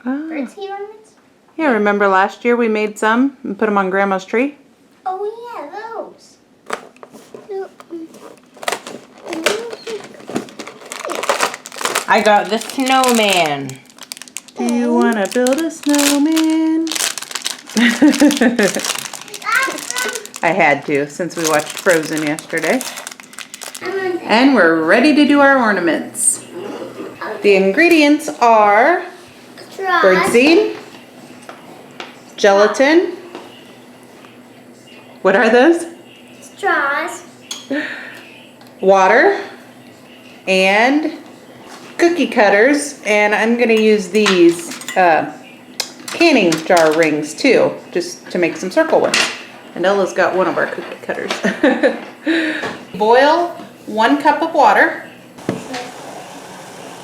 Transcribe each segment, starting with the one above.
Oh. Birdseed ornaments? Yeah, remember last year we made some and put them on Grandma's tree? Oh yeah, those. I got the snowman. Do you want to build a snowman? I had to since we watched Frozen yesterday. And we're ready to do our ornaments. The ingredients are birdseed, gelatin. What are those? Straws. Water and cookie cutters, and I'm going to use these canning jar rings too, just to make some circle ones. And Ella's got one of our cookie cutters. Boil 1 cup of water.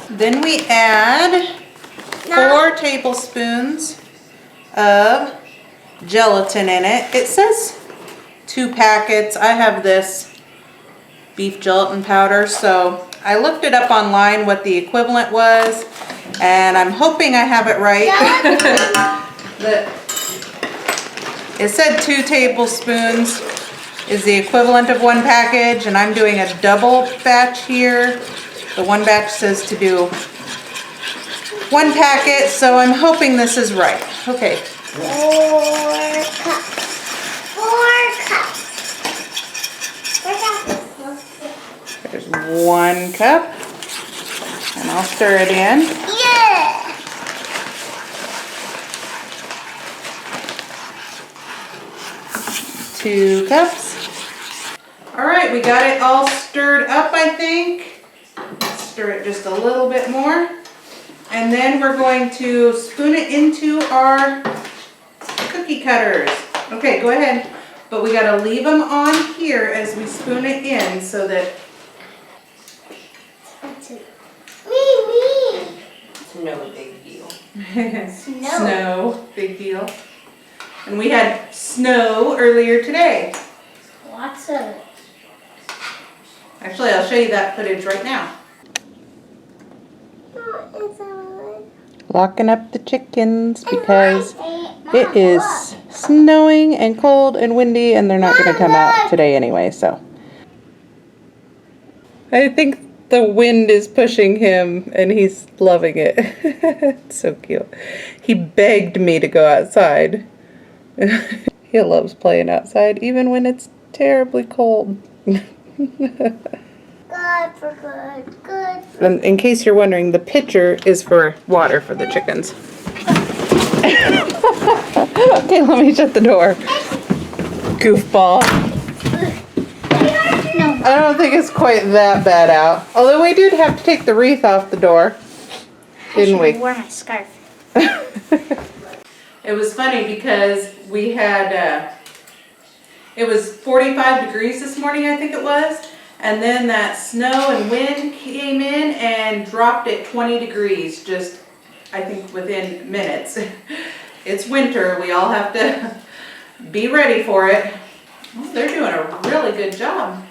Then we add 4 tablespoons of gelatin in it. It says 2 packets. I have this beef gelatin powder, so I looked it up online what the equivalent was, and I'm hoping I have it right. It said 2 tablespoons is the equivalent of 1 package, and I'm doing a double batch here. The one batch says to do 1 packet, so I'm hoping this is right. Okay. 4 cups. 4 cups. There's 1 cup, and I'll stir it in. Yeah. 2 cups. All right, we got it all stirred up, I think. Stir it just a little bit more. And then we're going to spoon it into our cookie cutters. Okay, go ahead. But we gotta leave them on here as we spoon it in so that... Me. It's no big deal. Snow, big deal. And we had snow earlier today. Lots of it. Actually, I'll show you that footage right now. Locking up the chickens because it is snowing and cold and windy, and they're not going to come out today anyway, so. I think the wind is pushing him and he's loving it. It's so cute. He begged me to go outside. He loves playing outside even when it's terribly cold. Good for good. Good for And in case you're wondering, the pitcher is for water for the chickens. Okay, let me shut the door. Goofball. No. I don't think it's quite that bad out. Although we did have to take the wreath off the door. Didn't we? I wore my scarf. It was funny because we had, it was 45 degrees this morning, I think it was. And then that snow and wind came in and dropped it 20 degrees, just, I think, within minutes. It's winter. We all have to be ready for it. Well, they're doing a really good job.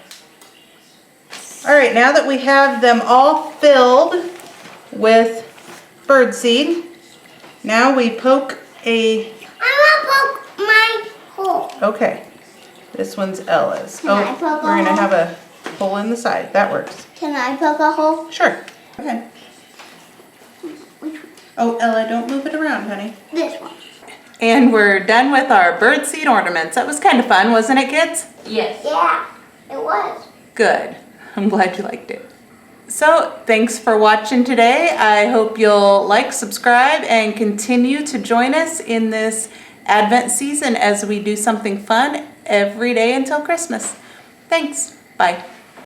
All right, now that we have them all filled with birdseed, now we poke a... I'm gonna poke my hole. Okay, this one's Ella's. Can I poke a we're gonna hole? have a hole in the side. That works. Can I poke a hole? Sure. Go ahead. Oh, Ella, don't move it around, honey. This one. And we're done with our birdseed ornaments. That was kind of fun, wasn't it, kids? Yes. Yeah, it was. Good. I'm glad you liked it. So, thanks for watching today. I hope you'll like, subscribe, and continue to join us in this Advent season as we do something fun every day until Christmas. Thanks. Bye.